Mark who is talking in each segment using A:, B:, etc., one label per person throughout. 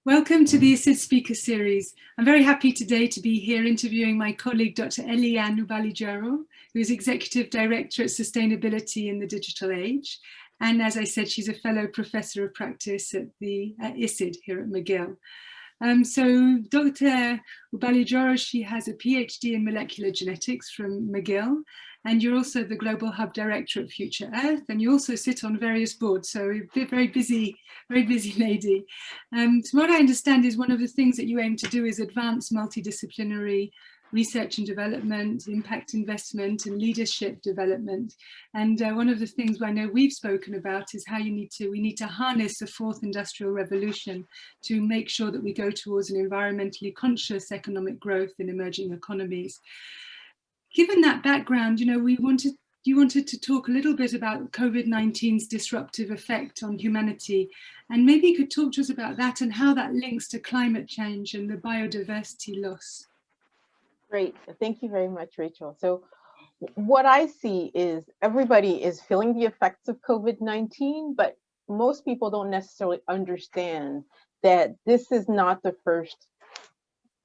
A: Welcome to the ISID Speaker Series. I'm very happy today to be here interviewing my colleague, Dr. Eliane Ubalijoro, who is Executive Director at Sustainability in the Digital Age. And as I said, she's a fellow professor of practice at the ISID here at McGill. So Dr. Ubalijoro, she has a PhD in molecular genetics from McGill, and you're also the Global Hub Director at Future Earth, and you also sit on various boards, so a very busy lady. So what I understand is one of the things that you aim to do is advance multidisciplinary research and development, impact investment, and leadership development. And one of the things I know we've spoken about is how we need to harness the fourth industrial revolution to make sure that we go towards an environmentally conscious economic growth in emerging economies. Given that background, you wanted to talk a little bit about COVID-19's disruptive effect on humanity, and maybe you could talk to us about that and how that links to climate change and the biodiversity loss.
B: Great, thank you very much, Rachel. So what I see is everybody is feeling the effects of COVID-19, but most people don't necessarily understand that this is not the first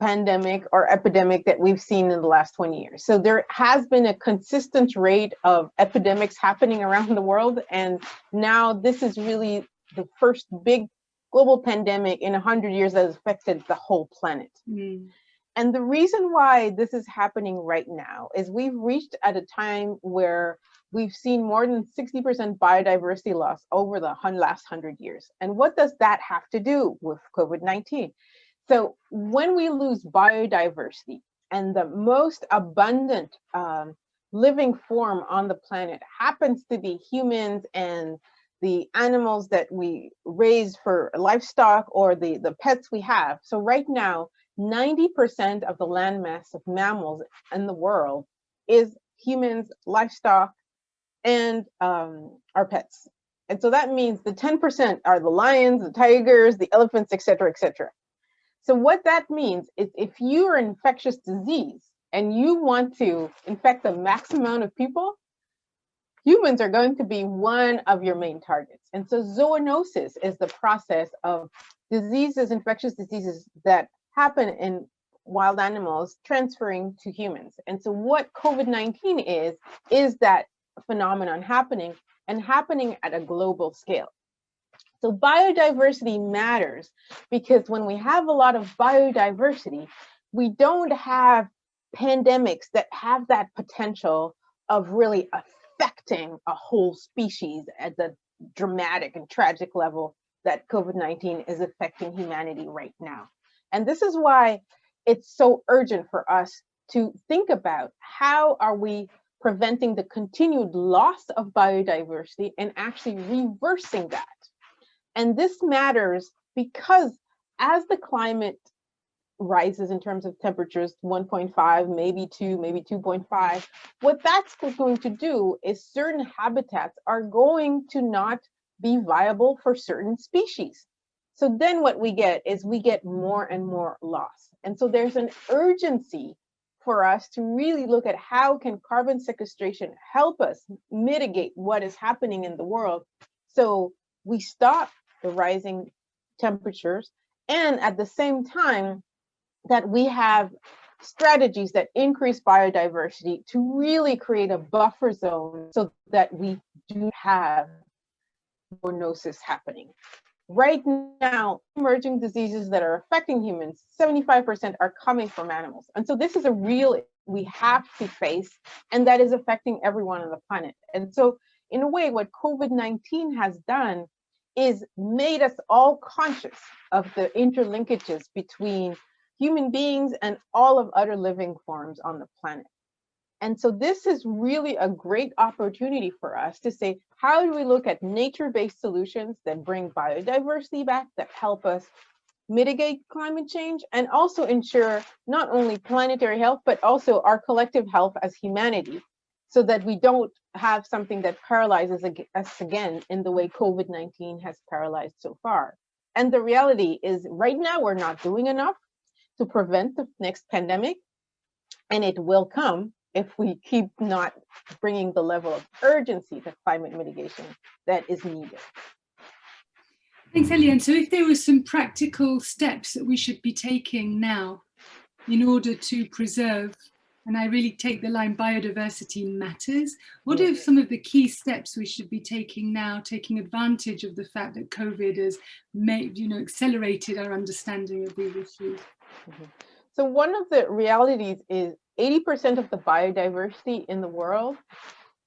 B: pandemic or epidemic that we've seen in the last 20 years. So there has been a consistent rate of epidemics happening around the world. And now this is really the first big global pandemic in 100 years that has affected the whole planet. And the reason why this is happening right now is we've reached at a time where we've seen more than 60% biodiversity loss over the last 100 years. And what does that have to do with COVID-19? So when we lose biodiversity and the most abundant living form on the planet happens to be humans and the animals that we raise for livestock or the pets we have. So right now, 90% of the landmass of mammals in the world is humans, livestock, and our pets. And so that means the 10% are the lions, the tigers, the elephants, et cetera, et cetera. So what that means is if you're an infectious disease and you want to infect the maximum amount of people, humans are going to be one of your main targets. And so zoonosis is the process of diseases, infectious diseases that happen in wild animals transferring to humans. And so what COVID-19 is that phenomenon happening and happening at a global scale. So biodiversity matters because when we have a lot of biodiversity, we don't have pandemics that have that potential of really affecting a whole species at the dramatic and tragic level that COVID-19 is affecting humanity right now. And this is why it's so urgent for us to think about how are we preventing the continued loss of biodiversity and actually reversing that. And this matters because as the climate rises in terms of temperatures, 1.5, maybe 2, maybe 2.5, what that's going to do is certain habitats are going to not be viable for certain species. So then what we get is we get more and more loss. And so there's an urgency for us to really look at how can carbon sequestration help us mitigate what is happening in the world so we stop the rising temperatures, and at the same time that we have strategies that increase biodiversity to really create a buffer zone so that we do have zoonosis happening. Right now, emerging diseases that are affecting humans, 75% are coming from animals. And so this is a real we have to face, and that is affecting everyone on the planet. And so in a way, what COVID-19 has done is made us all conscious of the interlinkages between human beings and all of other living forms on the planet. And so this is really a great opportunity for us to say, how do we look at nature-based solutions that bring biodiversity back, that help us mitigate climate change, and also ensure not only planetary health, but also our collective health as humanity, so that we don't have something that paralyzes us again in the way COVID-19 has paralyzed so far. And the reality is right now we're not doing enough to prevent the next pandemic, and it will come if we keep not bringing the level of urgency to climate mitigation that is needed.
A: Thanks, Eliane. So if there were some practical steps that we should be taking now in order to preserve, and I really take the line biodiversity matters, what are some of the key steps we should be taking now, taking advantage of the fact that COVID has made, accelerated our understanding of these issues?
B: So one of the realities is 80% of the biodiversity in the world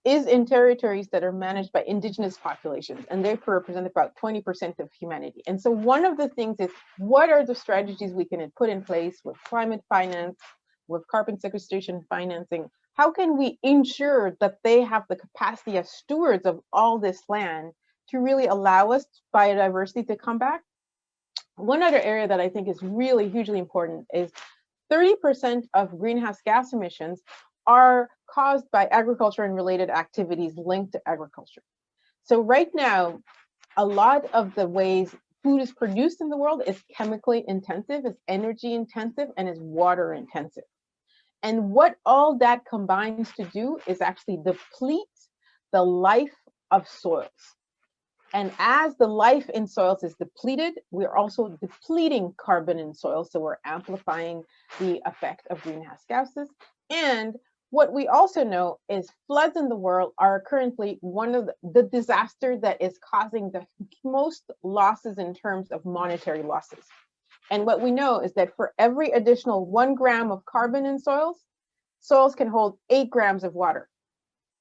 B: is in territories that are managed by indigenous populations, and they represent about 20% of humanity. And so one of the things is, what are the strategies we can put in place with climate finance, with carbon sequestration financing? How can we ensure that they have the capacity as stewards of all this land to really allow us biodiversity to come back? One other area that I think is really hugely important is 30% of greenhouse gas emissions are caused by agriculture and related activities linked to agriculture. So right now, a lot of the ways food is produced in the world is chemically intensive, is energy intensive, and is water intensive. And what all that combines to do is actually deplete the life of soils. And as the life in soils is depleted, we're also depleting carbon in soils. So we're amplifying the effect of greenhouse gases. And what we also know is floods in the world are currently one of the disasters that is causing the most losses in terms of monetary losses. And what we know is that for every additional 1 gram of carbon in soils, soils can hold 8 grams of water.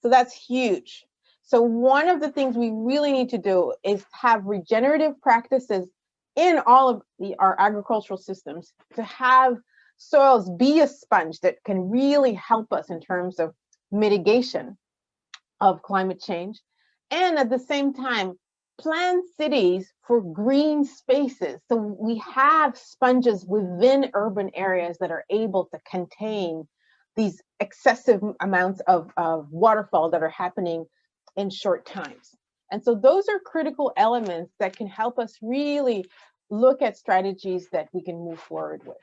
B: So that's huge. So one of the things we really need to do is have regenerative practices in all of our agricultural systems to have soils be a sponge that can really help us in terms of mitigation of climate change. And at the same time, plan cities for green spaces. So we have sponges within urban areas that are able to contain these excessive amounts of waterfall that are happening in short times. And so those are critical elements that can help us really look at strategies that we can move forward with.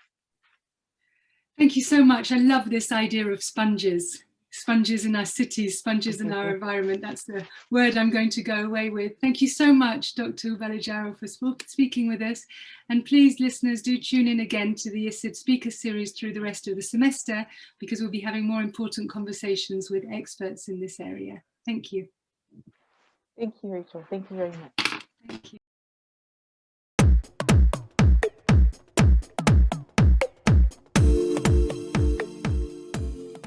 A: Thank you so much. I love this idea of sponges. Sponges in our cities, sponges in our environment. That's the word I'm going to go away with. Thank you so much, Dr. Ubalijoro, for speaking with us. And please, listeners, do tune in again to the ISID Speaker Series through the rest of the semester, because we'll be having more important conversations with experts in this area. Thank you.
B: Thank you, Rachel. Thank you very much.
A: Thank you.